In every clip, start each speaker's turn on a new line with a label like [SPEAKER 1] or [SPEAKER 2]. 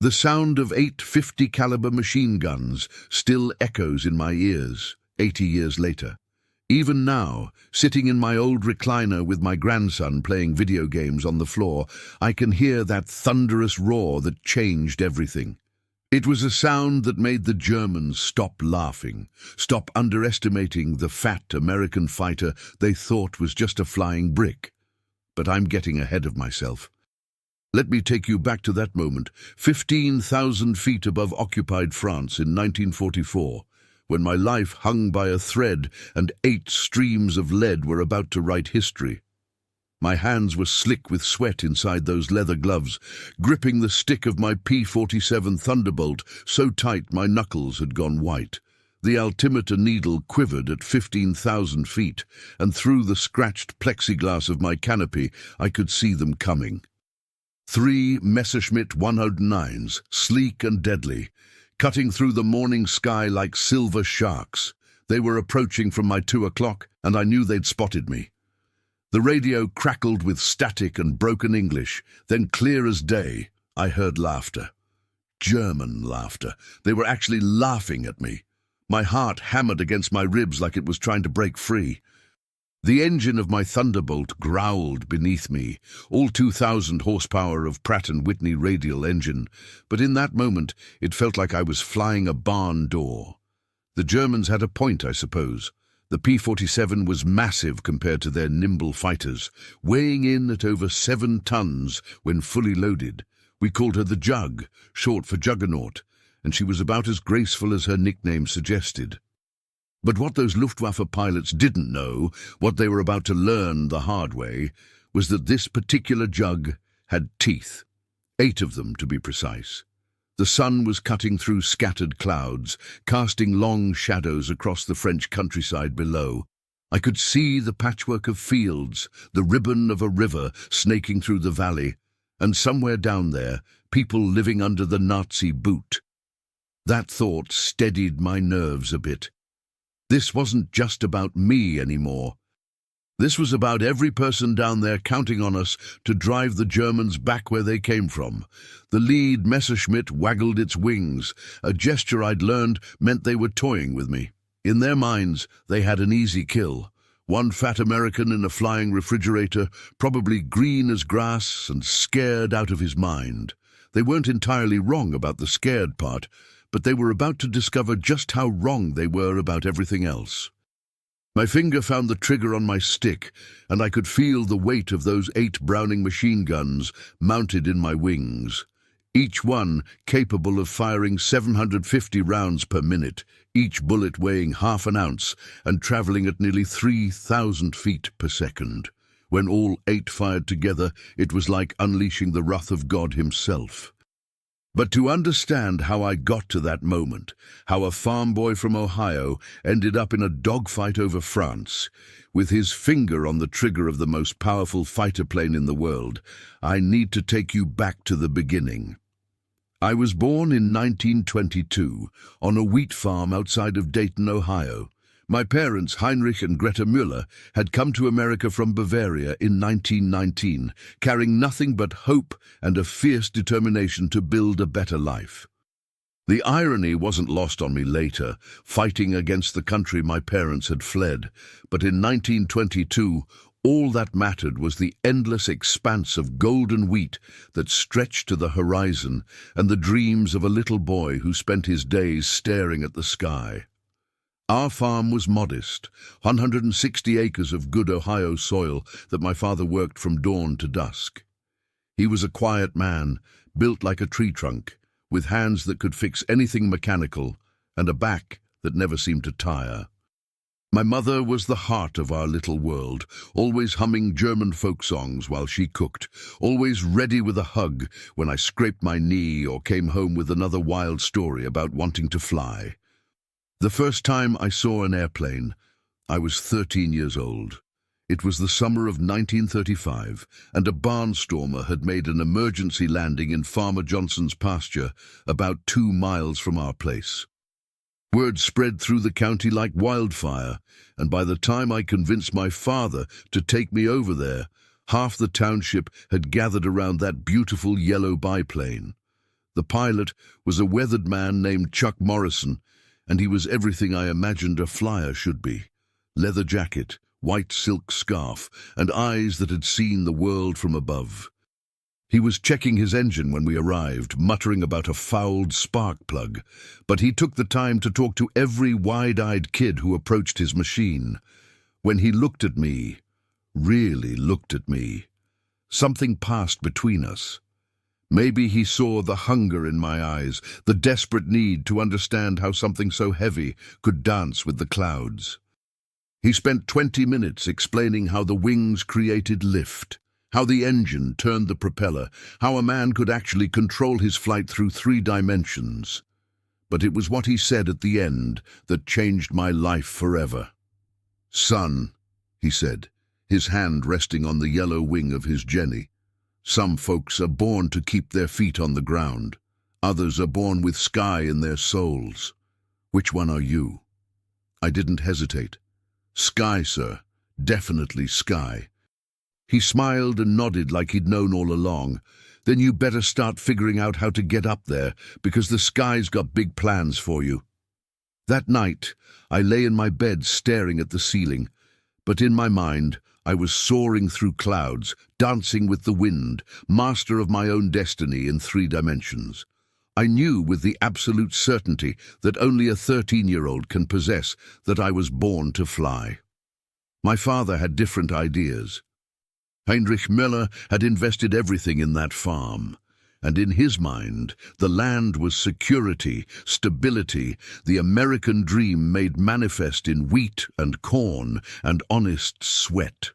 [SPEAKER 1] The sound of 850 caliber machine guns still echoes in my ears 80 years later. Even now, sitting in my old recliner with my grandson playing video games on the floor, I can hear that thunderous roar that changed everything. It was a sound that made the Germans stop laughing, stop underestimating the fat American fighter they thought was just a flying brick. But I'm getting ahead of myself. Let me take you back to that moment, 15,000 feet above occupied France in 1944, when my life hung by a thread and 8 streams of lead were about to write history. My hands were slick with sweat inside those leather gloves, gripping the stick of my P-47 Thunderbolt so tight my knuckles had gone white. The altimeter needle quivered at 15,000 feet, and through the scratched plexiglass of my canopy I could see them coming. 3 Messerschmitt 109s, sleek and deadly, cutting through the morning sky like silver sharks. They were approaching from my 2 o'clock, and I knew they'd spotted me. The radio crackled with static and broken English. Then, clear as day, I heard laughter. German laughter. They were actually laughing at me. My heart hammered against my ribs like it was trying to break free. The engine of my Thunderbolt growled beneath me, all 2,000 horsepower of Pratt & Whitney radial engine, but in that moment it felt like I was flying a barn door. The Germans had a point, I suppose. The P-47 was massive compared to their nimble fighters, weighing in at over 7 tons when fully loaded. We called her the Jug, short for Juggernaut, and she was about as graceful as her nickname suggested. But what those Luftwaffe pilots didn't know, what they were about to learn the hard way, was that this particular Jug had teeth. 8 of them, to be precise. The sun was cutting through scattered clouds, casting long shadows across the French countryside below. I could see the patchwork of fields, the ribbon of a river snaking through the valley, and somewhere down there, people living under the Nazi boot. That thought steadied my nerves a bit. This wasn't just about me anymore. This was about every person down there counting on us to drive the Germans back where they came from. The lead Messerschmitt waggled its wings, a gesture I'd learned meant they were toying with me. In their minds, they had an easy kill. One fat American in a flying refrigerator, probably green as grass and scared out of his mind. They weren't entirely wrong about the scared part, but they were about to discover just how wrong they were about everything else. My finger found the trigger on my stick, and I could feel the weight of those 8 Browning machine guns mounted in my wings, each one capable of firing 750 rounds per minute, each bullet weighing half an ounce and traveling at nearly 3,000 feet per second. When all 8 fired together, it was like unleashing the wrath of God himself. But to understand how I got to that moment, how a farm boy from Ohio ended up in a dogfight over France, with his finger on the trigger of the most powerful fighter plane in the world, I need to take you back to the beginning. I was born in 1922 on a wheat farm outside of Dayton, Ohio. My parents, Heinrich and Greta Müller, had come to America from Bavaria in 1919, carrying nothing but hope and a fierce determination to build a better life. The irony wasn't lost on me later, fighting against the country my parents had fled, but in 1922, all that mattered was the endless expanse of golden wheat that stretched to the horizon and the dreams of a little boy who spent his days staring at the sky. Our farm was modest, 160 acres of good Ohio soil that my father worked from dawn to dusk. He was a quiet man, built like a tree trunk, with hands that could fix anything mechanical and a back that never seemed to tire. My mother was the heart of our little world, always humming German folk songs while she cooked, always ready with a hug when I scraped my knee or came home with another wild story about wanting to fly. The first time I saw an airplane, I was 13 years old. It was the summer of 1935, and a barnstormer had made an emergency landing in Farmer Johnson's pasture about 2 miles from our place. Word spread through the county like wildfire, and by the time I convinced my father to take me over there, half the township had gathered around that beautiful yellow biplane. The pilot was a weathered man named Chuck Morrison, and he was everything I imagined a flyer should be. Leather jacket, white silk scarf, and eyes that had seen the world from above. He was checking his engine when we arrived, muttering about a fouled spark plug, but he took the time to talk to every wide-eyed kid who approached his machine. When he looked at me, really looked at me, something passed between us. Maybe he saw the hunger in my eyes, the desperate need to understand how something so heavy could dance with the clouds. He spent 20 minutes explaining how the wings created lift, how the engine turned the propeller, how a man could actually control his flight through 3 dimensions. But it was what he said at the end that changed my life forever. "Son," he said, his hand resting on the yellow wing of his Jenny, "some folks are born to keep their feet on the ground. Others are born with sky in their souls. Which one are you?" I didn't hesitate. "Sky, sir. Definitely sky." He smiled and nodded like he'd known all along. "Then you better start figuring out how to get up there, because the sky's got big plans for you." That night, I lay in my bed staring at the ceiling, but in my mind, I was soaring through clouds, dancing with the wind, master of my own destiny in 3 dimensions. I knew with the absolute certainty that only a 13-year-old can possess that I was born to fly. My father had different ideas. Heinrich Müller had invested everything in that farm, and in his mind, the land was security, stability, the American dream made manifest in wheat and corn and honest sweat.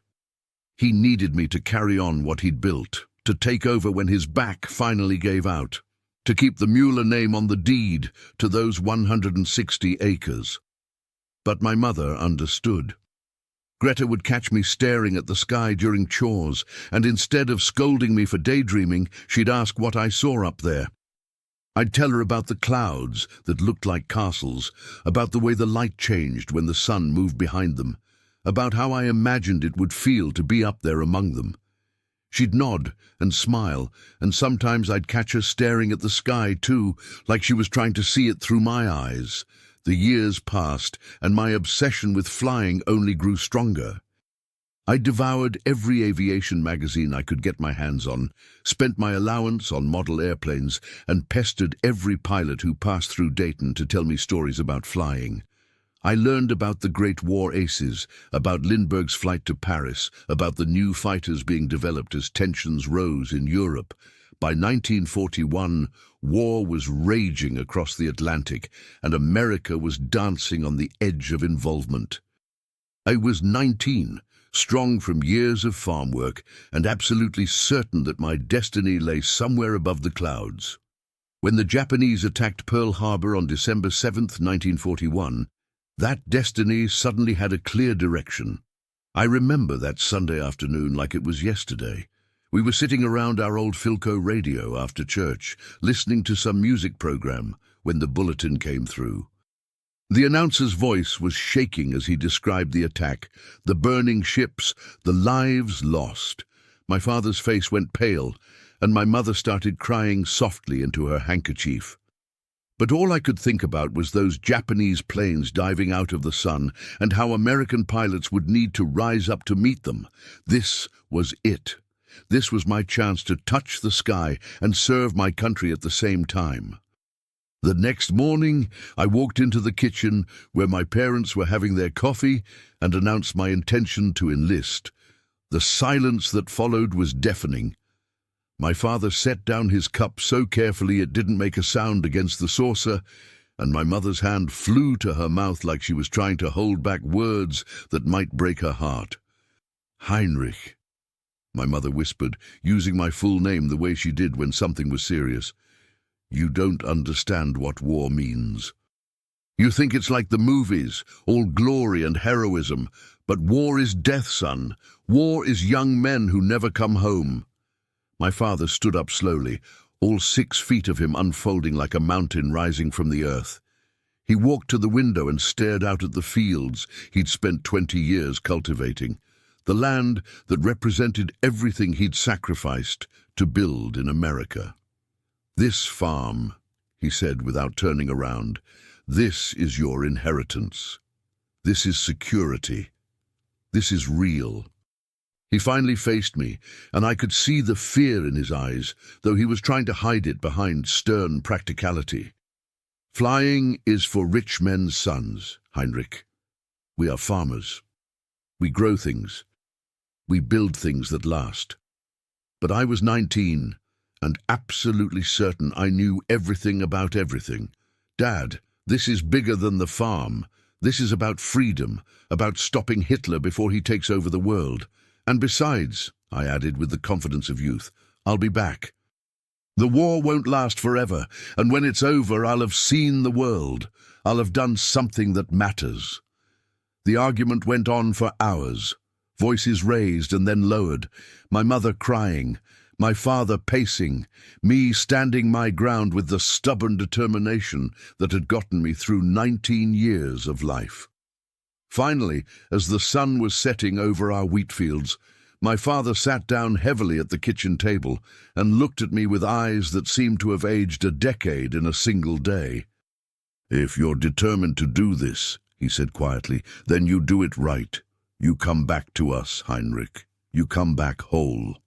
[SPEAKER 1] He needed me to carry on what he'd built, to take over when his back finally gave out, to keep the Müller name on the deed to those 160 acres. But my mother understood. Greta would catch me staring at the sky during chores, and instead of scolding me for daydreaming, she'd ask what I saw up there. I'd tell her about the clouds that looked like castles, about the way the light changed when the sun moved behind them, about how I imagined it would feel to be up there among them. She'd nod and smile, and sometimes I'd catch her staring at the sky too, like she was trying to see it through my eyes. The years passed, and my obsession with flying only grew stronger. I devoured every aviation magazine I could get my hands on, spent my allowance on model airplanes, and pestered every pilot who passed through Dayton to tell me stories about flying. I learned about the Great War aces, about Lindbergh's flight to Paris, about the new fighters being developed as tensions rose in Europe. By 1941, war was raging across the Atlantic, and America was dancing on the edge of involvement. I was 19, strong from years of farm work, and absolutely certain that my destiny lay somewhere above the clouds. When the Japanese attacked Pearl Harbor on December 7, 1941, that destiny suddenly had a clear direction. I remember that Sunday afternoon like it was yesterday. We were sitting around our old Philco radio after church, listening to some music program, when the bulletin came through. The announcer's voice was shaking as he described the attack, the burning ships, the lives lost. My father's face went pale, and my mother started crying softly into her handkerchief. But all I could think about was those Japanese planes diving out of the sun, and how American pilots would need to rise up to meet them. This was it. This was my chance to touch the sky and serve my country at the same time. The next morning, I walked into the kitchen where my parents were having their coffee and announced my intention to enlist. The silence that followed was deafening. My father set down his cup so carefully it didn't make a sound against the saucer, and my mother's hand flew to her mouth like she was trying to hold back words that might break her heart. "Heinrich," my mother whispered, using my full name the way she did when something was serious. "You don't understand what war means. You think it's like the movies, all glory and heroism, but war is death, son. War is young men who never come home." My father stood up slowly, all 6 feet of him unfolding like a mountain rising from the earth. He walked to the window and stared out at the fields he'd spent 20 years cultivating, the land that represented everything he'd sacrificed to build in America. "This farm," he said without turning around, "this is your inheritance. This is security. This is real." He finally faced me, and I could see the fear in his eyes, though he was trying to hide it behind stern practicality. "Flying is for rich men's sons, Heinrich. We are farmers. We grow things. We build things that last." But I was 19, and absolutely certain I knew everything about everything. "Dad, this is bigger than the farm. This is about freedom, about stopping Hitler before he takes over the world. And besides," I added with the confidence of youth, "I'll be back. The war won't last forever, and when it's over, I'll have seen the world. I'll have done something that matters." The argument went on for hours, voices raised and then lowered, my mother crying, my father pacing, me standing my ground with the stubborn determination that had gotten me through 19 years of life. Finally, as the sun was setting over our wheat fields, my father sat down heavily at the kitchen table and looked at me with eyes that seemed to have aged a decade in a single day. "If you're determined to do this," he said quietly, "then you do it right. You come back to us, Heinrich. You come back whole."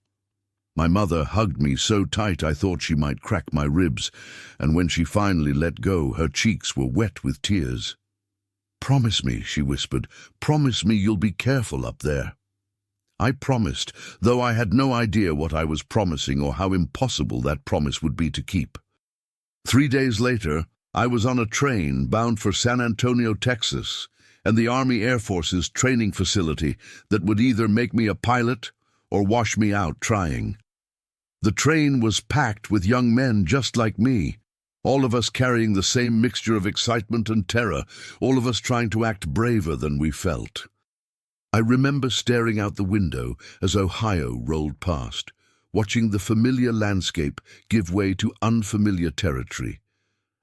[SPEAKER 1] My mother hugged me so tight I thought she might crack my ribs, and when she finally let go, her cheeks were wet with tears. "Promise me," she whispered, "promise me you'll be careful up there." I promised, though I had no idea what I was promising or how impossible that promise would be to keep. 3 days later, I was on a train bound for San Antonio, Texas, and the Army Air Force's training facility that would either make me a pilot or wash me out trying. The train was packed with young men just like me, all of us carrying the same mixture of excitement and terror, all of us trying to act braver than we felt. I remember staring out the window as Ohio rolled past, watching the familiar landscape give way to unfamiliar territory,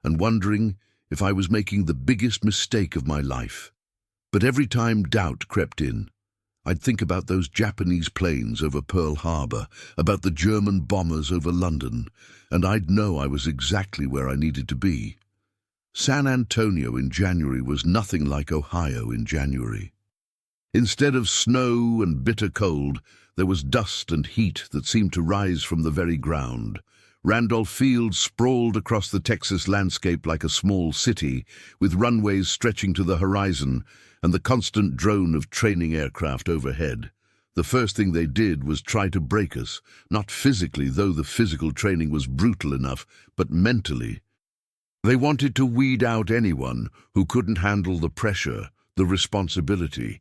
[SPEAKER 1] and wondering if I was making the biggest mistake of my life. But every time doubt crept in, I'd think about those Japanese planes over Pearl Harbor, about the German bombers over London, and I'd know I was exactly where I needed to be. San Antonio in January was nothing like Ohio in January. Instead of snow and bitter cold, there was dust and heat that seemed to rise from the very ground. Randolph Field sprawled across the Texas landscape like a small city, with runways stretching to the horizon and the constant drone of training aircraft overhead. The first thing they did was try to break us, not physically, though the physical training was brutal enough, but mentally. They wanted to weed out anyone who couldn't handle the pressure, the responsibility,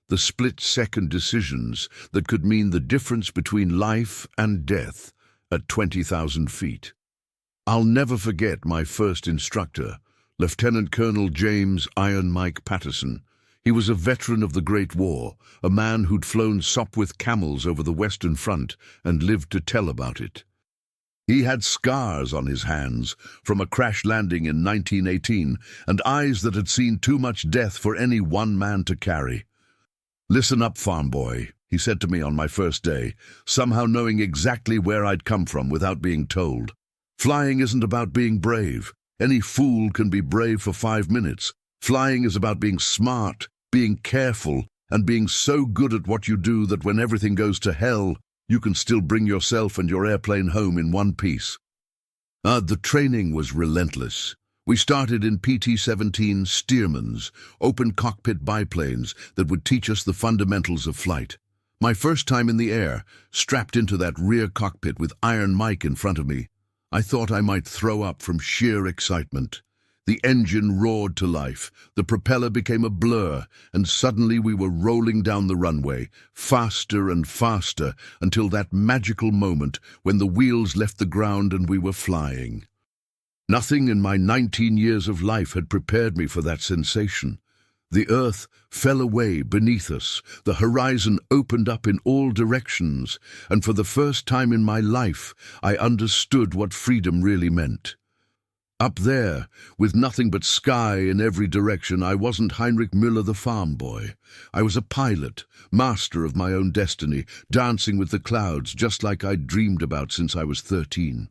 [SPEAKER 1] the split-second decisions that could mean the difference between life and death at 20,000 feet. I'll never forget my first instructor, Lieutenant Colonel James "Iron Mike" Patterson. He was a veteran of the Great War, a man who'd flown Sopwith camels over the Western Front and lived to tell about it. He had scars on his hands from a crash landing in 1918 and eyes that had seen too much death for any one man to carry. "Listen up, farm boy," he said to me on my first day, somehow knowing exactly where I'd come from without being told. "Flying isn't about being brave. Any fool can be brave for 5 minutes. Flying is about being smart, being careful, and being so good at what you do that when everything goes to hell, you can still bring yourself and your airplane home in one piece." The training was relentless. We started in PT-17 Stearmans, open cockpit biplanes that would teach us the fundamentals of flight. My first time in the air, strapped into that rear cockpit with Iron Mike in front of me, I thought I might throw up from sheer excitement. The engine roared to life, the propeller became a blur, and suddenly we were rolling down the runway, faster and faster, until that magical moment when the wheels left the ground and we were flying. Nothing in my 19 years of life had prepared me for that sensation. The earth fell away beneath us, the horizon opened up in all directions, and for the first time in my life, I understood what freedom really meant. Up there, with nothing but sky in every direction, I wasn't Heinrich Müller the farm boy. I was a pilot, master of my own destiny, dancing with the clouds just like I'd dreamed about since I was 13.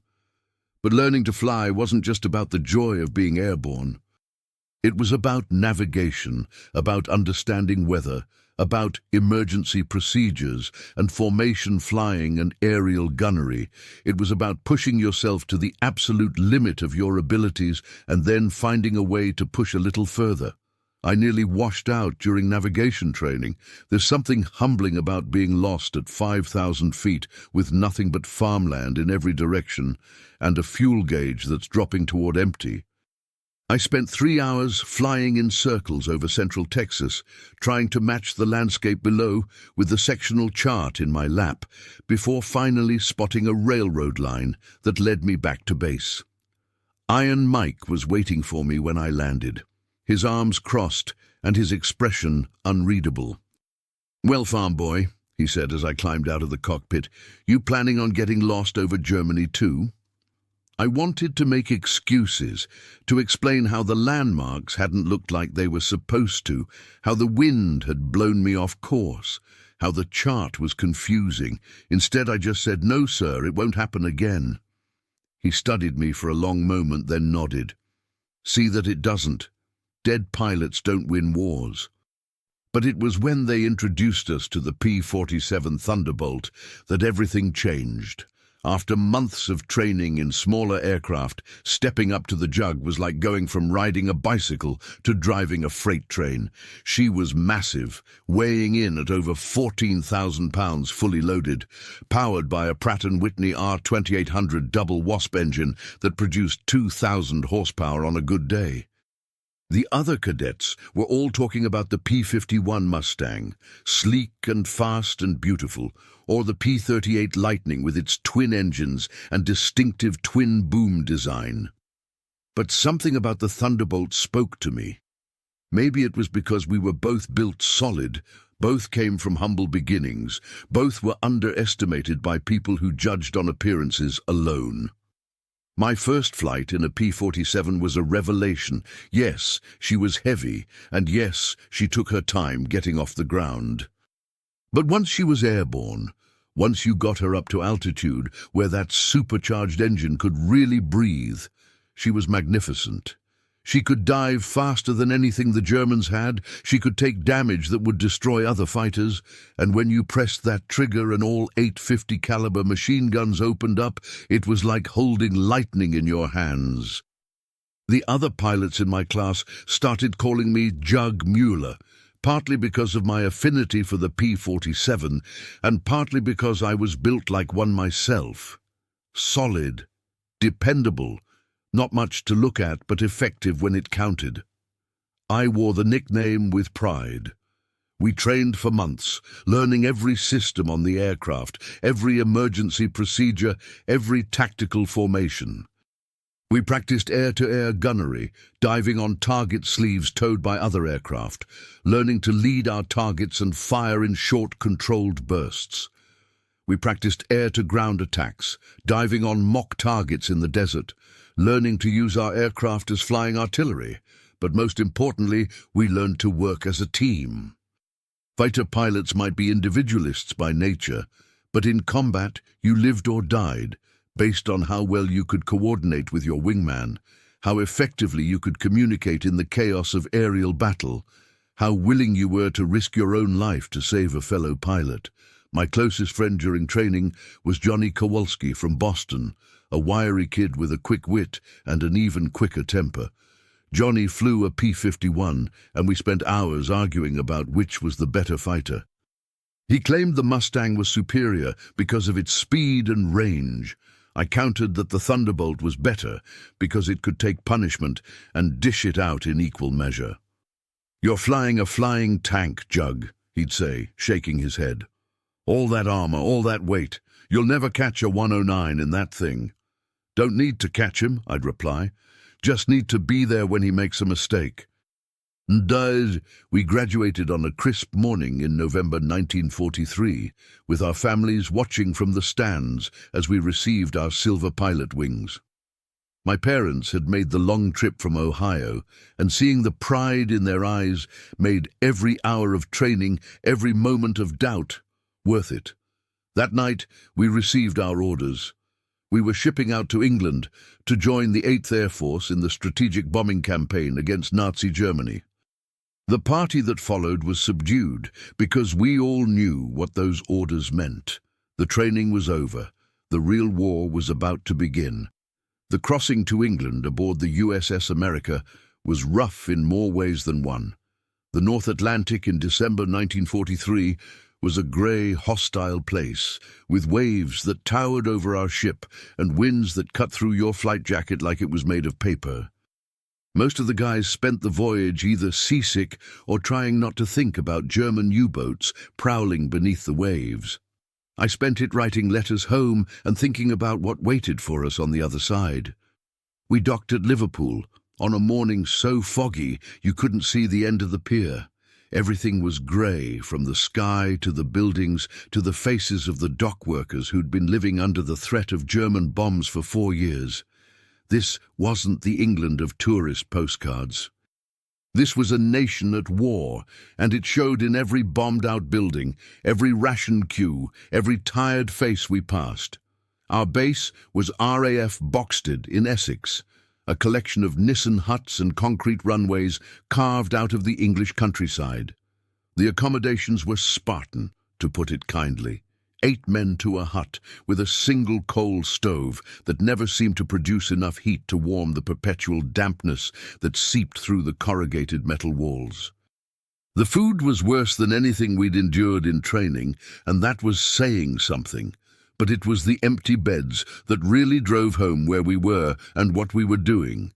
[SPEAKER 1] But learning to fly wasn't just about the joy of being airborne. It was about navigation, about understanding weather, about emergency procedures and formation flying and aerial gunnery. It was about pushing yourself to the absolute limit of your abilities and then finding a way to push a little further. I nearly washed out during navigation training. There's something humbling about being lost at 5,000 feet with nothing but farmland in every direction and a fuel gauge that's dropping toward empty. I spent 3 hours flying in circles over central Texas, trying to match the landscape below with the sectional chart in my lap, before finally spotting a railroad line that led me back to base. Iron Mike was waiting for me when I landed, his arms crossed and his expression unreadable. "Well, farm boy," he said as I climbed out of the cockpit, "you planning on getting lost over Germany too?" I wanted to make excuses, to explain how the landmarks hadn't looked like they were supposed to, how the wind had blown me off course, how the chart was confusing. Instead, I just said, "No, sir, it won't happen again." He studied me for a long moment, then nodded. "See that it doesn't. Dead pilots don't win wars." But it was when they introduced us to the P-47 Thunderbolt that everything changed. After months of training in smaller aircraft, stepping up to the Jug was like going from riding a bicycle to driving a freight train. She was massive, weighing in at over 14,000 pounds fully loaded, powered by a Pratt & Whitney R2800 double Wasp engine that produced 2,000 horsepower on a good day. The other cadets were all talking about the P-51 Mustang, sleek and fast and beautiful, or the P-38 Lightning with its twin engines and distinctive twin-boom design. But something about the Thunderbolt spoke to me. Maybe it was because we were both built solid, both came from humble beginnings, both were underestimated by people who judged on appearances alone. My first flight in a P-47 was a revelation. Yes, she was heavy, and yes, she took her time getting off the ground. But once she was airborne, once you got her up to altitude where that supercharged engine could really breathe, she was magnificent. She could dive faster than anything the Germans had, she could take damage that would destroy other fighters, and when you pressed that trigger and all 850 caliber machine guns opened up, it was like holding lightning in your hands. The other pilots in my class started calling me Jug Mueller, partly because of my affinity for the P-47, and partly because I was built like one myself. Solid, dependable, not much to look at, but effective when it counted. I wore the nickname with pride. We trained for months, learning every system on the aircraft, every emergency procedure, every tactical formation. We practiced air-to-air gunnery, diving on target sleeves towed by other aircraft, learning to lead our targets and fire in short, controlled bursts. We practiced air-to-ground attacks, diving on mock targets in the desert, learning to use our aircraft as flying artillery, but most importantly, we learned to work as a team. Fighter pilots might be individualists by nature, but in combat you lived or died, based on how well you could coordinate with your wingman, how effectively you could communicate in the chaos of aerial battle, how willing you were to risk your own life to save a fellow pilot. My closest friend during training was Johnny Kowalski from Boston, a wiry kid with a quick wit and an even quicker temper. Johnny flew a P-51, and we spent hours arguing about which was the better fighter. He claimed the Mustang was superior because of its speed and range. I countered that the Thunderbolt was better because it could take punishment and dish it out in equal measure. "You're flying a flying tank, Jug," he'd say, shaking his head. "All that armor, all that weight. You'll never catch a 109 in that thing." "Don't need to catch him," I'd reply. "Just need to be there when he makes a mistake." And we graduated on a crisp morning in November 1943, with our families watching from the stands as we received our silver pilot wings. My parents had made the long trip from Ohio, and seeing the pride in their eyes made every hour of training, every moment of doubt, worth it. That night, we received our orders. We were shipping out to England to join the 8th Air Force in the strategic bombing campaign against Nazi Germany. The party that followed was subdued because we all knew what those orders meant. The training was over. The real war was about to begin. The crossing to England aboard the USS America was rough in more ways than one. The North Atlantic in December 1943 was a grey, hostile place, with waves that towered over our ship and winds that cut through your flight jacket like it was made of paper. Most of the guys spent the voyage either seasick or trying not to think about German U-boats prowling beneath the waves. I spent it writing letters home and thinking about what waited for us on the other side. We docked at Liverpool on a morning so foggy you couldn't see the end of the pier. Everything was grey, from the sky to the buildings to the faces of the dock workers who'd been living under the threat of German bombs for 4 years. This wasn't the England of tourist postcards. This was a nation at war, and it showed in every bombed-out building, every ration queue, every tired face we passed. Our base was RAF Boxted in Essex, a collection of Nissen huts and concrete runways carved out of the English countryside. The accommodations were Spartan, to put it kindly. 8 men to a hut, with a single coal stove that never seemed to produce enough heat to warm the perpetual dampness that seeped through the corrugated metal walls. The food was worse than anything we'd endured in training, and that was saying something. But it was the empty beds that really drove home where we were and what we were doing.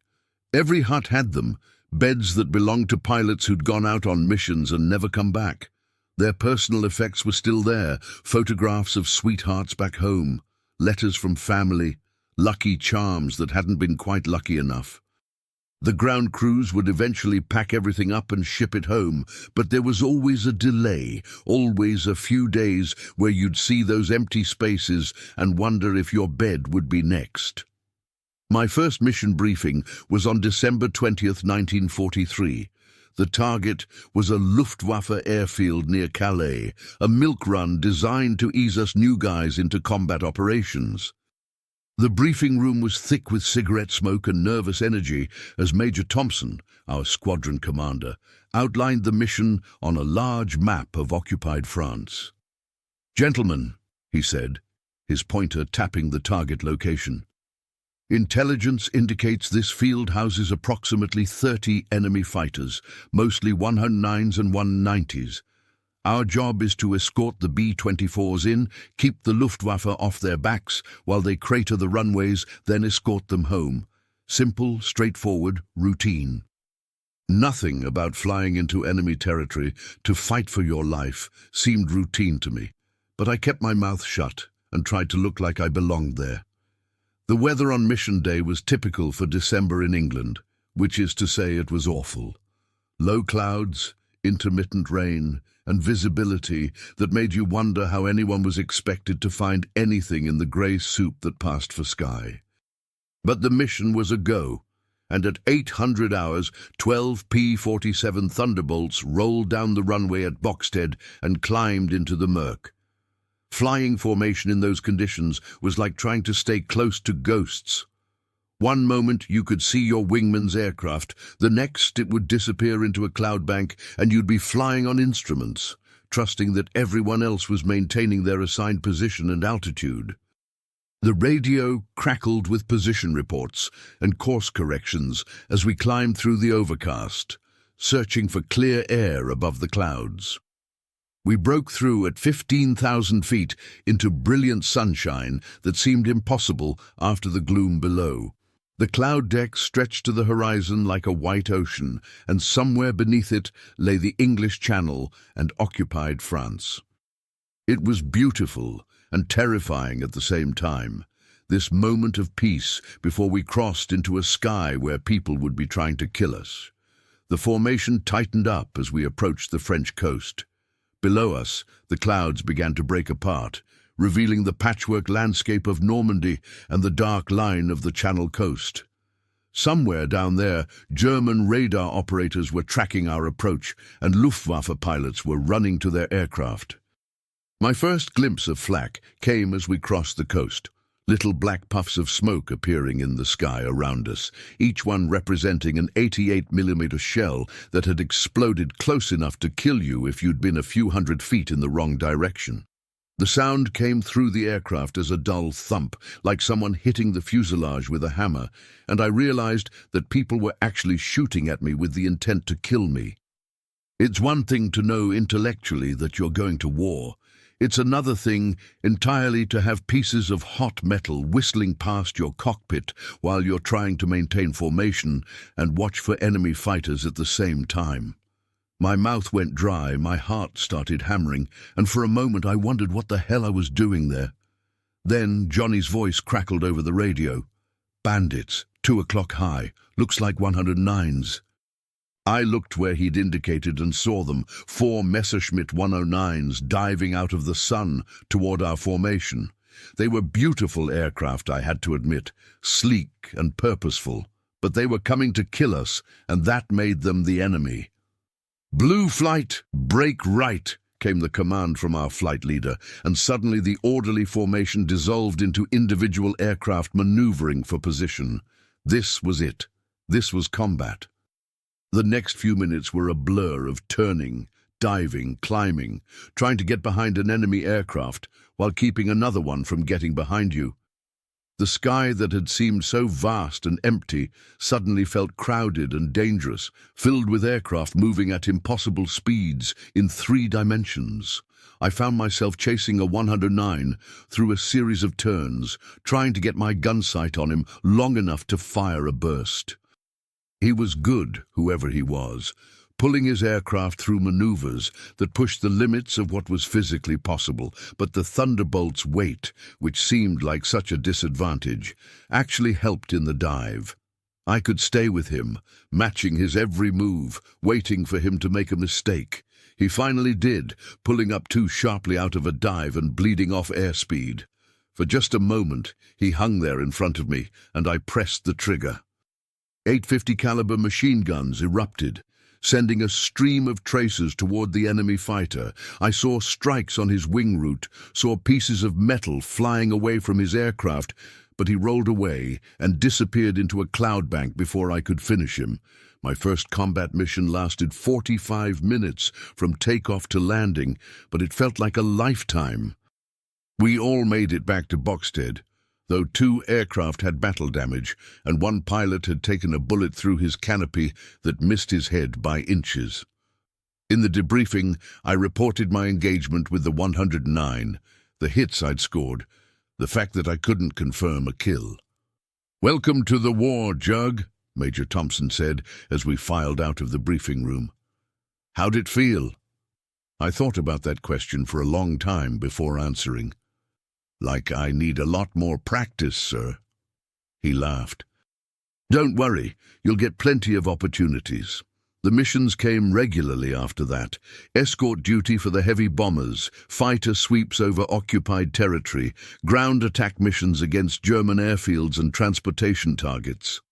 [SPEAKER 1] Every hut had them, beds that belonged to pilots who'd gone out on missions and never come back. Their personal effects were still there, photographs of sweethearts back home, letters from family, lucky charms that hadn't been quite lucky enough. The ground crews would eventually pack everything up and ship it home, but there was always a delay, always a few days where you'd see those empty spaces and wonder if your bed would be next. My first mission briefing was on December 20th, 1943. The target was a Luftwaffe airfield near Calais, a milk run designed to ease us new guys into combat operations. The briefing room was thick with cigarette smoke and nervous energy as Major Thompson, our squadron commander, outlined the mission on a large map of occupied France. "Gentlemen," he said, his pointer tapping the target location, "intelligence indicates this field houses approximately 30 enemy fighters, mostly 109s and 190s. Our job is to escort the B-24s in, keep the Luftwaffe off their backs while they crater the runways, then escort them home. Simple, straightforward, routine." Nothing about flying into enemy territory to fight for your life seemed routine to me, but I kept my mouth shut and tried to look like I belonged there. The weather on mission day was typical for December in England, which is to say it was awful. Low clouds, intermittent rain, and visibility that made you wonder how anyone was expected to find anything in the grey soup that passed for sky. But the mission was a go, and at 800 hours, 12 P-47 Thunderbolts rolled down the runway at Boxted and climbed into the murk. Flying formation in those conditions was like trying to stay close to ghosts. One moment you could see your wingman's aircraft, the next it would disappear into a cloud bank and you'd be flying on instruments, trusting that everyone else was maintaining their assigned position and altitude. The radio crackled with position reports and course corrections as we climbed through the overcast, searching for clear air above the clouds. We broke through at 15,000 feet into brilliant sunshine that seemed impossible after the gloom below. The cloud deck stretched to the horizon like a white ocean, and somewhere beneath it lay the English Channel and occupied France. It was beautiful and terrifying at the same time, this moment of peace before we crossed into a sky where people would be trying to kill us. The formation tightened up as we approached the French coast. Below us, the clouds began to break apart, revealing the patchwork landscape of Normandy and the dark line of the Channel coast. Somewhere down there, German radar operators were tracking our approach, and Luftwaffe pilots were running to their aircraft. My first glimpse of flak came as we crossed the coast. little black puffs of smoke appearing in the sky around us, each one representing an 88mm shell that had exploded close enough to kill you if you'd been a few hundred feet in the wrong direction. The sound came through the aircraft as a dull thump, like someone hitting the fuselage with a hammer, and I realized that people were actually shooting at me with the intent to kill me. It's one thing to know intellectually that you're going to war. It's another thing entirely to have pieces of hot metal whistling past your cockpit while you're trying to maintain formation and watch for enemy fighters at the same time. My mouth went dry, my heart started hammering, and for a moment I wondered what the hell I was doing there. Then Johnny's voice crackled over the radio. "Bandits, 2 o'clock high, looks like 109s. I looked where he'd indicated and saw them, 4 Messerschmitt 109s diving out of the sun toward our formation. They were beautiful aircraft, I had to admit, sleek and purposeful, but they were coming to kill us, and that made them the enemy. "Blue flight, break right," came the command from our flight leader, and suddenly the orderly formation dissolved into individual aircraft maneuvering for position. This was it. This was combat. The next few minutes were a blur of turning, diving, climbing, trying to get behind an enemy aircraft while keeping another one from getting behind you. The sky that had seemed so vast and empty suddenly felt crowded and dangerous, filled with aircraft moving at impossible speeds in 3 dimensions. I found myself chasing a 109 through a series of turns, trying to get my gun sight on him long enough to fire a burst. He was good, whoever he was, pulling his aircraft through maneuvers that pushed the limits of what was physically possible, but the Thunderbolt's weight, which seemed like such a disadvantage, actually helped in the dive. I could stay with him, matching his every move, waiting for him to make a mistake. He finally did, pulling up too sharply out of a dive and bleeding off airspeed. For just a moment, he hung there in front of me, and I pressed the trigger. 850 caliber machine guns erupted, sending a stream of tracers toward the enemy fighter. I saw strikes on his wing route, saw pieces of metal flying away from his aircraft, but he rolled away and disappeared into a cloud bank before I could finish him. My first combat mission lasted 45 minutes from takeoff to landing, but it felt like a lifetime. We all made it back to Boxted, though 2 aircraft had battle damage, and 1 pilot had taken a bullet through his canopy that missed his head by inches. In the debriefing, I reported my engagement with the 109, the hits I'd scored, the fact that I couldn't confirm a kill. "Welcome to the war, Jug," Major Thompson said as we filed out of the briefing room. "How'd it feel?" I thought about that question for a long time before answering. "Like I need a lot more practice, sir." He laughed. "Don't worry, you'll get plenty of opportunities." The missions came regularly after that. Escort duty for the heavy bombers, fighter sweeps over occupied territory, ground attack missions against German airfields and transportation targets.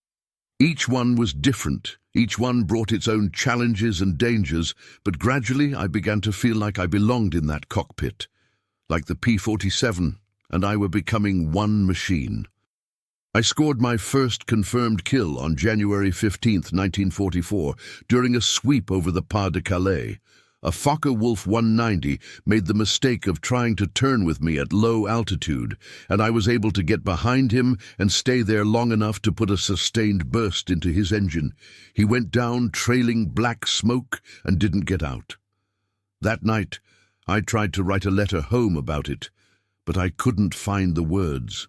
[SPEAKER 1] Each one was different. Each one brought its own challenges and dangers, but gradually I began to feel like I belonged in that cockpit, like the P-47. And I were becoming one machine. I scored my first confirmed kill on January 15, 1944, during a sweep over the Pas de Calais. A Focke-Wulf 190 made the mistake of trying to turn with me at low altitude, and I was able to get behind him and stay there long enough to put a sustained burst into his engine. He went down trailing black smoke and didn't get out. That night, I tried to write a letter home about it, but I couldn't find the words.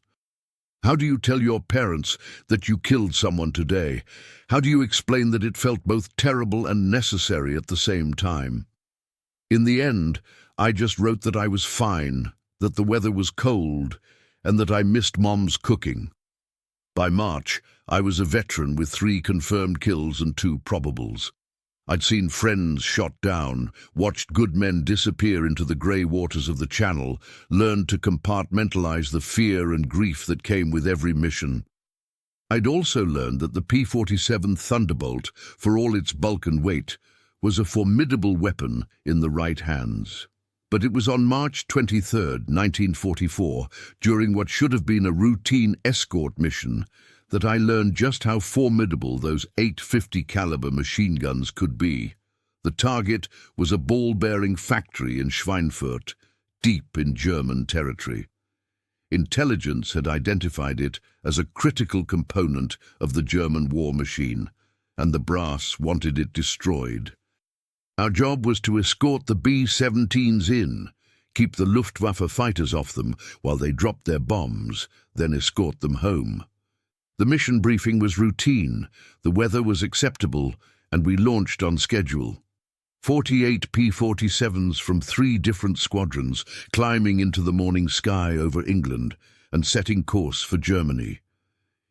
[SPEAKER 1] How do you tell your parents that you killed someone today? How do you explain that it felt both terrible and necessary at the same time? In the end, I just wrote that I was fine, that the weather was cold, and that I missed Mom's cooking. By March, I was a veteran with 3 confirmed kills and 2 probables. I'd seen friends shot down, watched good men disappear into the grey waters of the Channel, learned to compartmentalize the fear and grief that came with every mission. I'd also learned that the P-47 Thunderbolt, for all its bulk and weight, was a formidable weapon in the right hands. But it was on March 23rd, 1944, during what should have been a routine escort mission, that I learned just how formidable those 850 caliber machine guns could be. The target was a ball-bearing factory in Schweinfurt, deep in German territory. Intelligence had identified it as a critical component of the German war machine, and the brass wanted it destroyed. Our job was to escort the B-17s in, keep the Luftwaffe fighters off them while they dropped their bombs, then escort them home. The mission briefing was routine, the weather was acceptable, and we launched on schedule. 48 P-47s from 3 different squadrons climbing into the morning sky over England and setting course for Germany.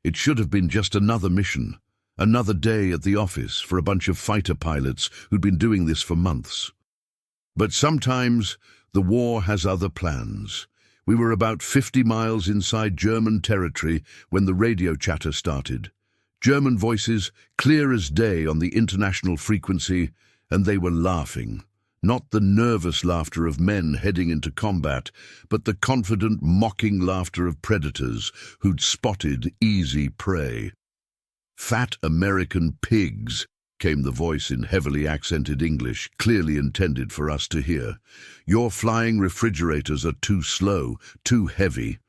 [SPEAKER 1] It should have been just another mission, another day at the office for a bunch of fighter pilots who'd been doing this for months. But sometimes the war has other plans. We were about 50 miles inside German territory when the radio chatter started. German voices, clear as day on the international frequency, and they were laughing. Not the nervous laughter of men heading into combat, but the confident, mocking laughter of predators who'd spotted easy prey. "Fat American pigs," came the voice in heavily accented English, clearly intended for us to hear. "Your flying refrigerators are too slow, too heavy.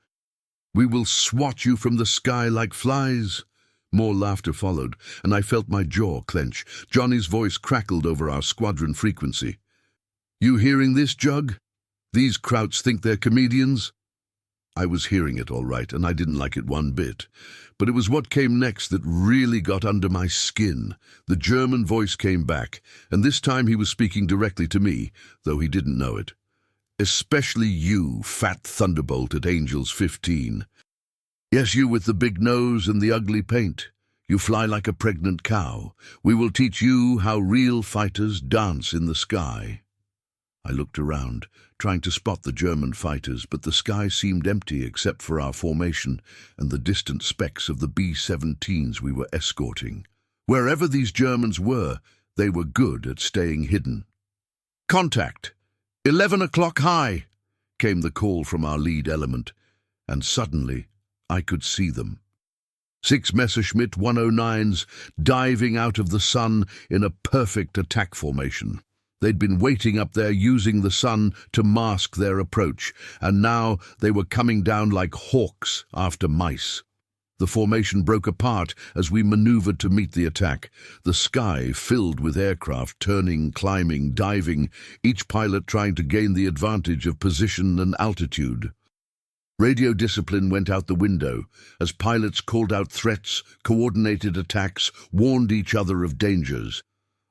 [SPEAKER 1] We will swat you from the sky like flies." More laughter followed, and I felt my jaw clench. Johnny's voice crackled over our squadron frequency. "You hearing this, Jug? These krauts think they're comedians?" I was hearing it all right, and I didn't like it one bit. But it was what came next that really got under my skin. The German voice came back, and this time he was speaking directly to me, though he didn't know it. "Especially you, fat Thunderbolt at Angels 15. Yes, you with the big nose and the ugly paint. You fly like a pregnant cow. We will teach you how real fighters dance in the sky." I looked around, trying to spot the German fighters, but the sky seemed empty except for our formation and the distant specks of the B-17s we were escorting. Wherever these Germans were, they were good at staying hidden. "Contact! 11 o'clock high!" came the call from our lead element, and suddenly I could see them. 6 Messerschmitt 109s diving out of the sun in a perfect attack formation. They'd been waiting up there using the sun to mask their approach, and now they were coming down like hawks after mice. The formation broke apart as we maneuvered to meet the attack, the sky filled with aircraft turning, climbing, diving, each pilot trying to gain the advantage of position and altitude. Radio discipline went out the window as pilots called out threats, coordinated attacks, warned each other of dangers.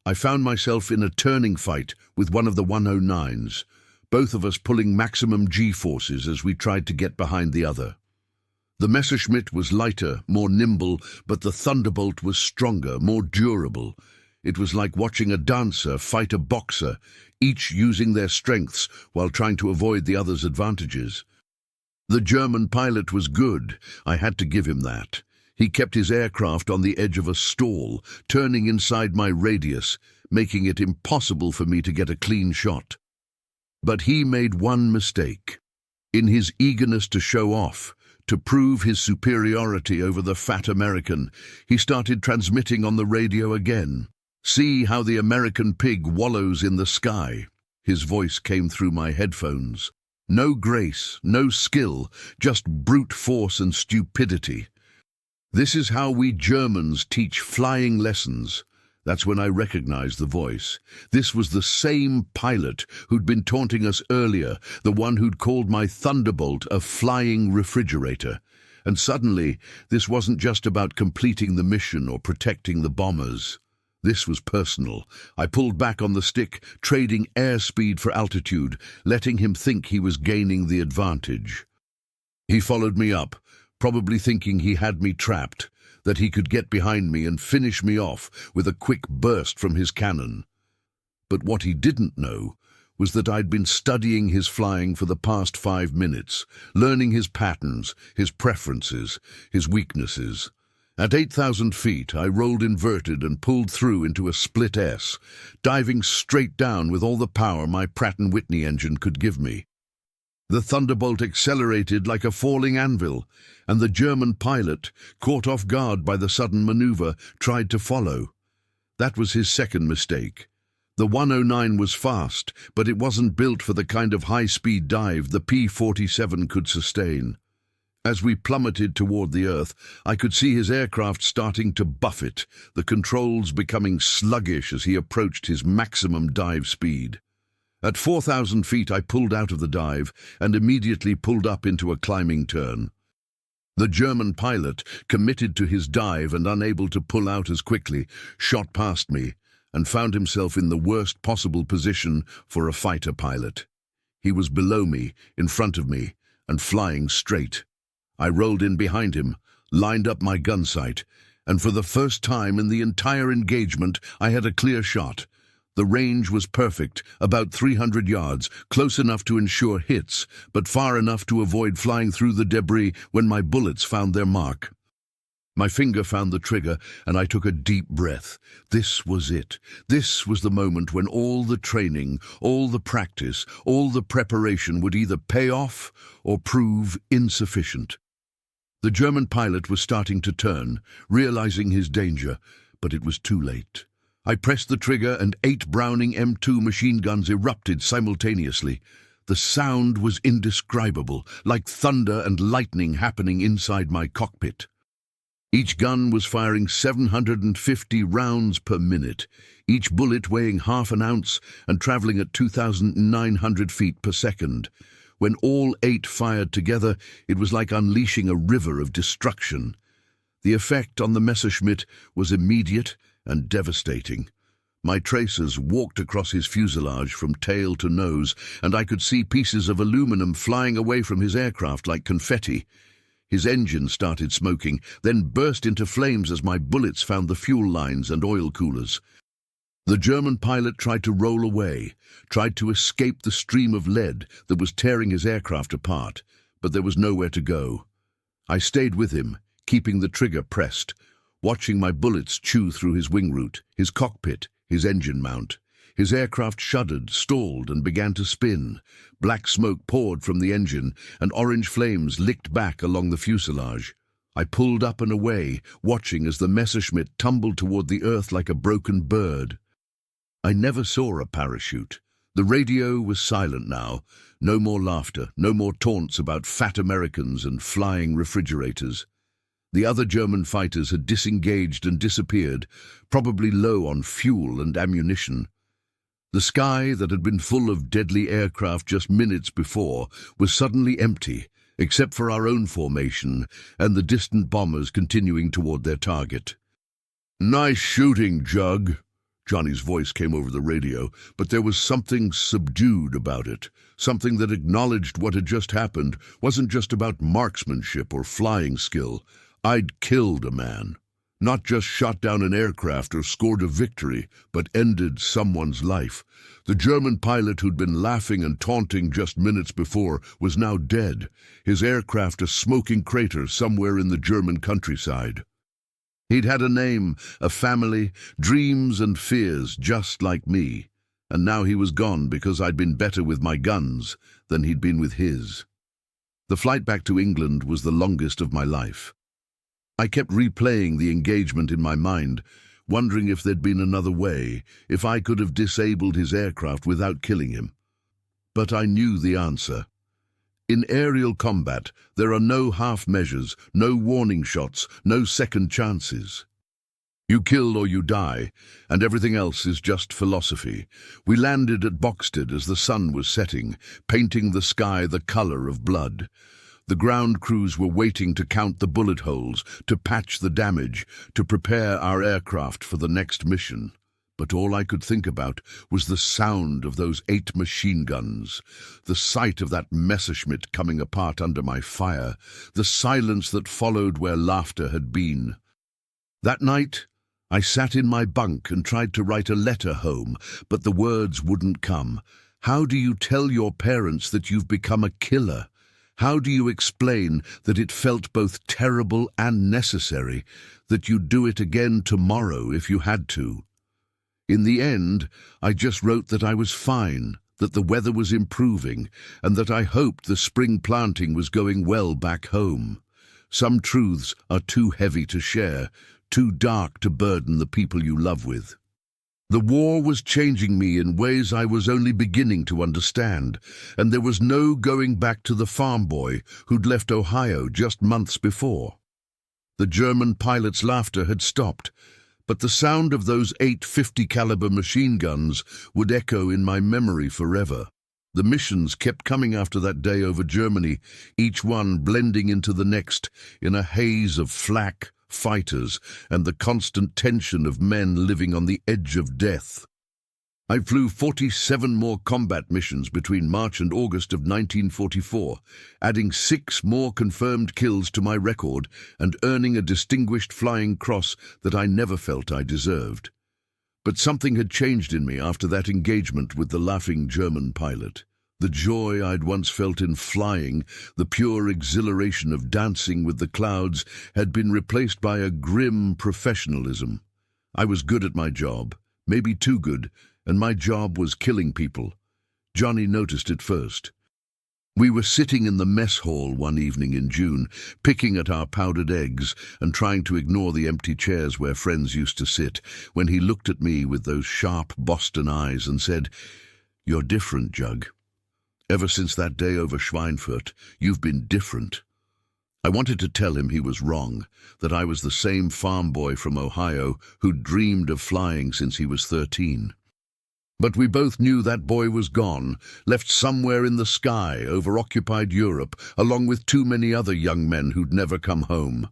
[SPEAKER 1] I found myself in a turning fight with one of the 109s, both of us pulling maximum G-forces as we tried to get behind the other. The Messerschmitt was lighter, more nimble, but the Thunderbolt was stronger, more durable. It was like watching a dancer fight a boxer, each using their strengths while trying to avoid the other's advantages. The German pilot was good, I had to give him that. He kept his aircraft on the edge of a stall, turning inside my radius, making it impossible for me to get a clean shot. But he made one mistake. In his eagerness to show off, to prove his superiority over the fat American, he started transmitting on the radio again. "See how the American pig wallows in the sky." His voice came through my headphones. No grace, no skill, just brute force and stupidity. "This is how we Germans teach flying lessons." That's when I recognized the voice. This was the same pilot who'd been taunting us earlier, the one who'd called my Thunderbolt a flying refrigerator. And suddenly, this wasn't just about completing the mission or protecting the bombers. This was personal. I pulled back on the stick, trading airspeed for altitude, letting him think he was gaining the advantage. He followed me up, probably thinking he had me trapped, that he could get behind me and finish me off with a quick burst from his cannon. But what he didn't know was that I'd been studying his flying for the past 5 minutes, learning his patterns, his preferences, his weaknesses. At 8,000 feet, I rolled inverted and pulled through into a split S, diving straight down with all the power my Pratt & Whitney engine could give me. The Thunderbolt accelerated like a falling anvil, and the German pilot, caught off guard by the sudden maneuver, tried to follow. That was his second mistake. The 109 was fast, but it wasn't built for the kind of high-speed dive the P-47 could sustain. As we plummeted toward the Earth, I could see his aircraft starting to buffet, the controls becoming sluggish as he approached his maximum dive speed. At 4,000 feet, I pulled out of the dive and immediately pulled up into a climbing turn. The German pilot, committed to his dive and unable to pull out as quickly, shot past me and found himself in the worst possible position for a fighter pilot. He was below me, in front of me, and flying straight. I rolled in behind him, lined up my gun sight, and for the first time in the entire engagement, I had a clear shot. The range was perfect, about 300 yards, close enough to ensure hits, but far enough to avoid flying through the debris when my bullets found their mark. My finger found the trigger, and I took a deep breath. This was it. This was the moment when all the training, all the practice, all the preparation would either pay off or prove insufficient. The German pilot was starting to turn, realizing his danger, but it was too late. I pressed the trigger and 8 Browning M2 machine guns erupted simultaneously. The sound was indescribable, like thunder and lightning happening inside my cockpit. Each gun was firing 750 rounds per minute, each bullet weighing half an ounce and traveling at 2,900 feet per second. When all 8 fired together, it was like unleashing a river of destruction. The effect on the Messerschmitt was immediate and devastating. My tracers walked across his fuselage from tail to nose, and I could see pieces of aluminum flying away from his aircraft like confetti. His engine started smoking, then burst into flames as my bullets found the fuel lines and oil coolers. The German pilot tried to roll away, tried to escape the stream of lead that was tearing his aircraft apart, but there was nowhere to go. I stayed with him, keeping the trigger pressed, watching my bullets chew through his wing root, his cockpit, his engine mount. His aircraft shuddered, stalled, and began to spin. Black smoke poured from the engine, and orange flames licked back along the fuselage. I pulled up and away, watching as the Messerschmitt tumbled toward the Earth like a broken bird. I never saw a parachute. The radio was silent now. No more laughter, no more taunts about fat Americans and flying refrigerators. The other German fighters had disengaged and disappeared, probably low on fuel and ammunition. The sky that had been full of deadly aircraft just minutes before was suddenly empty, except for our own formation and the distant bombers continuing toward their target. "Nice shooting, Jug," Johnny's voice came over the radio, but there was something subdued about it, something that acknowledged what had just happened wasn't just about marksmanship or flying skill. I'd killed a man. Not just shot down an aircraft or scored a victory, but ended someone's life. The German pilot who'd been laughing and taunting just minutes before was now dead, his aircraft a smoking crater somewhere in the German countryside. He'd had a name, a family, dreams and fears just like me, and now he was gone because I'd been better with my guns than he'd been with his. The flight back to England was the longest of my life. I kept replaying the engagement in my mind, wondering if there'd been another way, if I could have disabled his aircraft without killing him. But I knew the answer. In aerial combat, there are no half measures, no warning shots, no second chances. You kill or you die, and everything else is just philosophy. We landed at Boxted as the sun was setting, painting the sky the color of blood. The ground crews were waiting to count the bullet holes, to patch the damage, to prepare our aircraft for the next mission. But all I could think about was the sound of those 8 machine guns, the sight of that Messerschmitt coming apart under my fire, the silence that followed where laughter had been. That night, I sat in my bunk and tried to write a letter home, but the words wouldn't come. How do you tell your parents that you've become a killer? How do you explain that it felt both terrible and necessary, that you'd do it again tomorrow if you had to? In the end, I just wrote that I was fine, that the weather was improving, and that I hoped the spring planting was going well back home. Some truths are too heavy to share, too dark to burden the people you love with. The war was changing me in ways I was only beginning to understand, and there was no going back to the farm boy who'd left Ohio just months before. The German pilot's laughter had stopped, but the sound of those 850 caliber machine guns would echo in my memory forever. The missions kept coming after that day over Germany, each one blending into the next in a haze of flak, fighters, and the constant tension of men living on the edge of death. I flew 47 more combat missions between March and August of 1944, adding 6 more confirmed kills to my record and earning a distinguished flying cross that I never felt I deserved. But something had changed in me after that engagement with the laughing German pilot. The joy I'd once felt in flying, the pure exhilaration of dancing with the clouds, had been replaced by a grim professionalism. I was good at my job, maybe too good, and my job was killing people. Johnny noticed it first. We were sitting in the mess hall one evening in June, picking at our powdered eggs and trying to ignore the empty chairs where friends used to sit, when he looked at me with those sharp Boston eyes and said, "You're different, Jug. Ever since that day over Schweinfurt, you've been different." I wanted to tell him he was wrong, that I was the same farm boy from Ohio who'd dreamed of flying since he was 13. But we both knew that boy was gone, left somewhere in the sky over occupied Europe, along with too many other young men who'd never come home.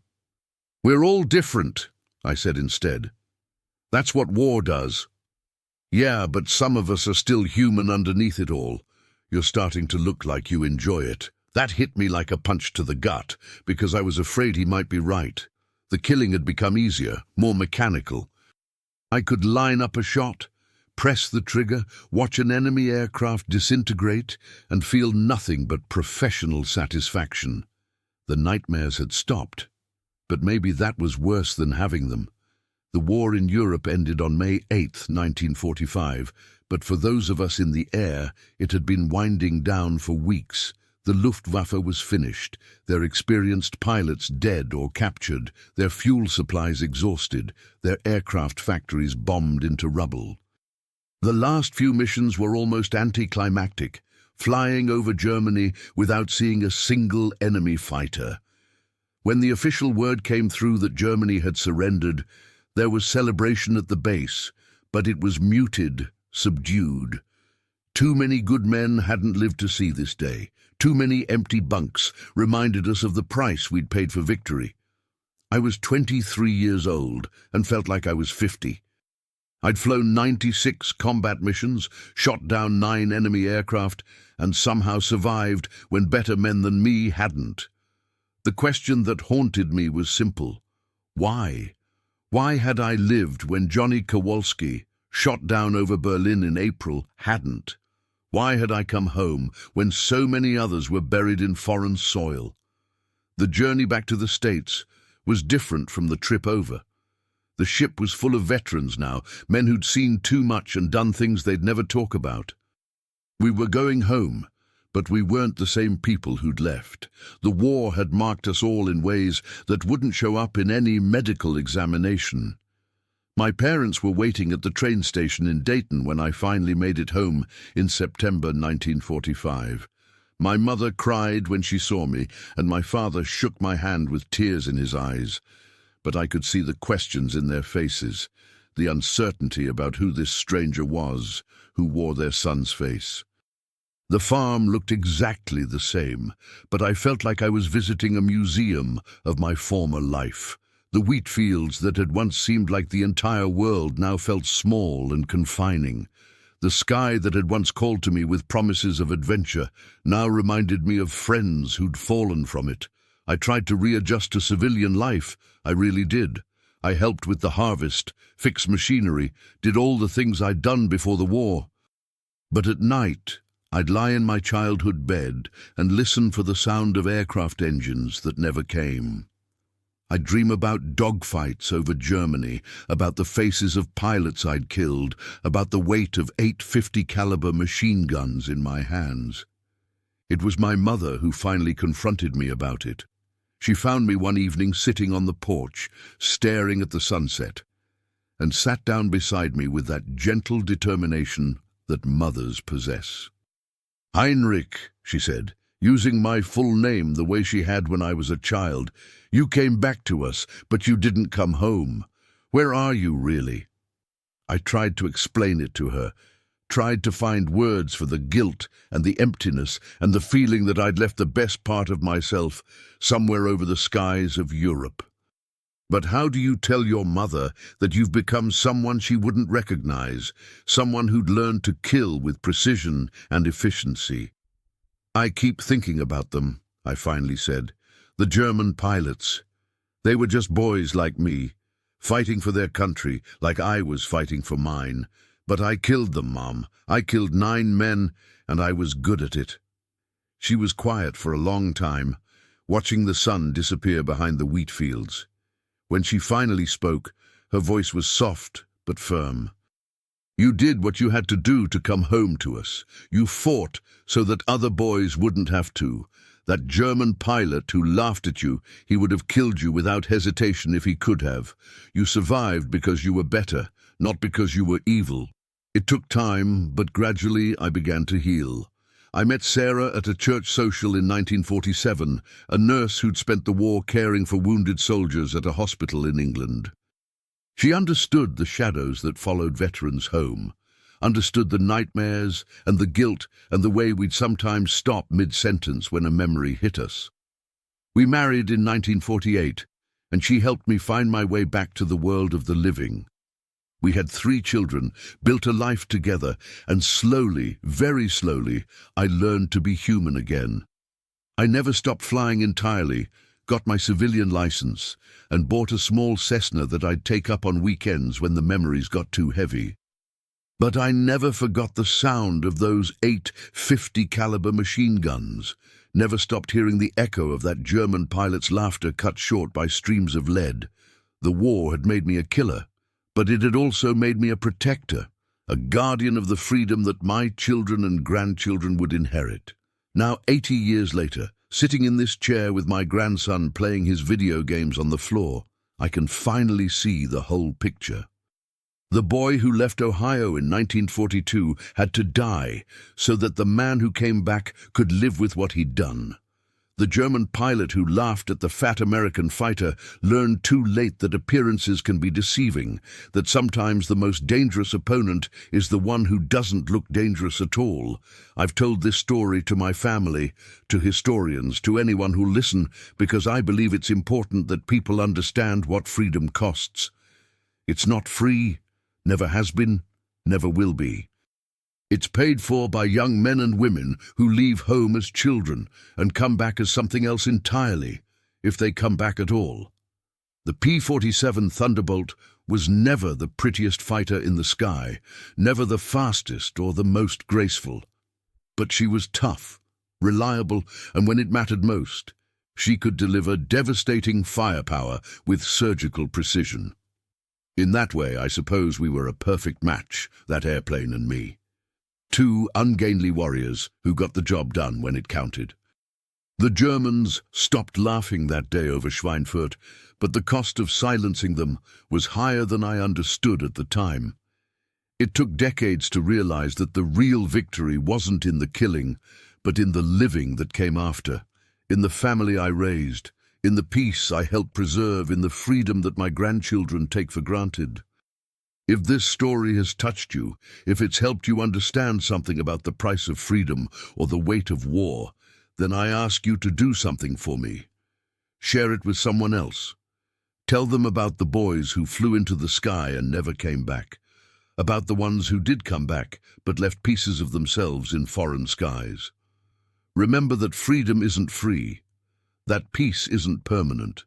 [SPEAKER 1] "We're all different," I said instead. "That's what war does." "Yeah, but some of us are still human underneath it all. You're starting to look like you enjoy it." That hit me like a punch to the gut, because I was afraid he might be right. The killing had become easier, more mechanical. I could line up a shot, press the trigger, watch an enemy aircraft disintegrate, and feel nothing but professional satisfaction. The nightmares had stopped, but maybe that was worse than having them. The war in Europe ended on May 8, 1945, but for those of us in the air, it had been winding down for weeks. The Luftwaffe was finished, their experienced pilots dead or captured, their fuel supplies exhausted, their aircraft factories bombed into rubble. The last few missions were almost anticlimactic, flying over Germany without seeing a single enemy fighter. When the official word came through that Germany had surrendered, there was celebration at the base, but it was muted, subdued. Too many good men hadn't lived to see this day. Too many empty bunks reminded us of the price we'd paid for victory. I was 23 years old and felt like I was 50. I'd flown 96 combat missions, shot down 9 enemy aircraft, and somehow survived when better men than me hadn't. The question that haunted me was simple. Why? Why had I lived when Johnny Kowalski, shot down over Berlin in April, hadn't? Why had I come home when so many others were buried in foreign soil? The journey back to the States was different from the trip over. The ship was full of veterans now, men who'd seen too much and done things they'd never talk about. We were going home, but we weren't the same people who'd left. The war had marked us all in ways that wouldn't show up in any medical examination. My parents were waiting at the train station in Dayton when I finally made it home in September 1945. My mother cried when she saw me, and my father shook my hand with tears in his eyes. But I could see the questions in their faces, the uncertainty about who this stranger was who wore their son's face. The farm looked exactly the same, but I felt like I was visiting a museum of my former life. The wheat fields that had once seemed like the entire world now felt small and confining. The sky that had once called to me with promises of adventure now reminded me of friends who'd fallen from it. I tried to readjust to civilian life, I really did. I helped with the harvest, fixed machinery, did all the things I'd done before the war. But at night, I'd lie in my childhood bed and listen for the sound of aircraft engines that never came. I'd dream about dogfights over Germany, about the faces of pilots I'd killed, about the weight of 850 caliber machine guns in my hands. It was my mother who finally confronted me about it. She found me one evening sitting on the porch, staring at the sunset, and sat down beside me with that gentle determination that mothers possess. "Heinrich," she said, using my full name the way she had when I was a child, "you came back to us, but you didn't come home. Where are you, really?" I tried to explain it to her, tried to find words for the guilt and the emptiness and the feeling that I'd left the best part of myself somewhere over the skies of Europe. But how do you tell your mother that you've become someone she wouldn't recognize, someone who'd learned to kill with precision and efficiency? "I keep thinking about them," I finally said. "The German pilots. They were just boys like me, fighting for their country like I was fighting for mine. But I killed them, Mom. I killed 9 men, and I was good at it." She was quiet for a long time, watching the sun disappear behind the wheat fields. When she finally spoke, her voice was soft but firm. "You did what you had to do to come home to us. You fought so that other boys wouldn't have to. That German pilot who laughed at you, he would have killed you without hesitation if he could have. You survived because you were better, not because you were evil." It took time, but gradually I began to heal. I met Sarah at a church social in 1947, a nurse who'd spent the war caring for wounded soldiers at a hospital in England. She understood the shadows that followed veterans home, understood the nightmares and the guilt and the way we'd sometimes stop mid-sentence when a memory hit us. We married in 1948, and she helped me find my way back to the world of the living. We had 3 children, built a life together, and slowly, very slowly, I learned to be human again. I never stopped flying entirely, got my civilian license, and bought a small Cessna that I'd take up on weekends when the memories got too heavy. But I never forgot the sound of those 850 caliber machine guns, never stopped hearing the echo of that German pilot's laughter cut short by streams of lead. The war had made me a killer, but it had also made me a protector, a guardian of the freedom that my children and grandchildren would inherit. Now, 80 years later, sitting in this chair with my grandson playing his video games on the floor, I can finally see the whole picture. The boy who left Ohio in 1942 had to die so that the man who came back could live with what he'd done. The German pilot who laughed at the fat American fighter learned too late that appearances can be deceiving, that sometimes the most dangerous opponent is the one who doesn't look dangerous at all. I've told this story to my family, to historians, to anyone who'll listen, because I believe it's important that people understand what freedom costs. It's not free, never has been, never will be. It's paid for by young men and women who leave home as children and come back as something else entirely, if they come back at all. The P-47 Thunderbolt was never the prettiest fighter in the sky, never the fastest or the most graceful. But she was tough, reliable, and when it mattered most, she could deliver devastating firepower with surgical precision. In that way, I suppose we were a perfect match, that airplane and me. 2 ungainly warriors who got the job done when it counted. The Germans stopped laughing that day over Schweinfurt, but the cost of silencing them was higher than I understood at the time. It took decades to realize that the real victory wasn't in the killing, but in the living that came after, in the family I raised, in the peace I helped preserve, in the freedom that my grandchildren take for granted. If this story has touched you, if it's helped you understand something about the price of freedom or the weight of war, then I ask you to do something for me. Share it with someone else. Tell them about the boys who flew into the sky and never came back, about the ones who did come back but left pieces of themselves in foreign skies. Remember that freedom isn't free, that peace isn't permanent,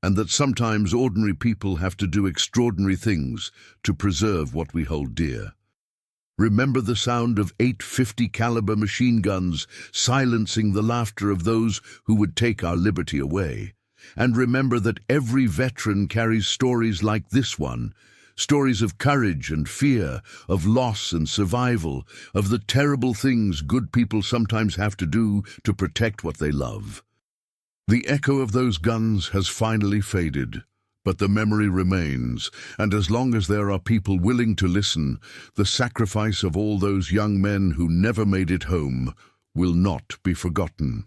[SPEAKER 1] and that sometimes ordinary people have to do extraordinary things to preserve what we hold dear. Remember the sound of 850 caliber machine guns silencing the laughter of those who would take our liberty away. And remember that every veteran carries stories like this one, stories of courage and fear, of loss and survival, of the terrible things good people sometimes have to do to protect what they love. The echo of those guns has finally faded, but the memory remains, and as long as there are people willing to listen, the sacrifice of all those young men who never made it home will not be forgotten.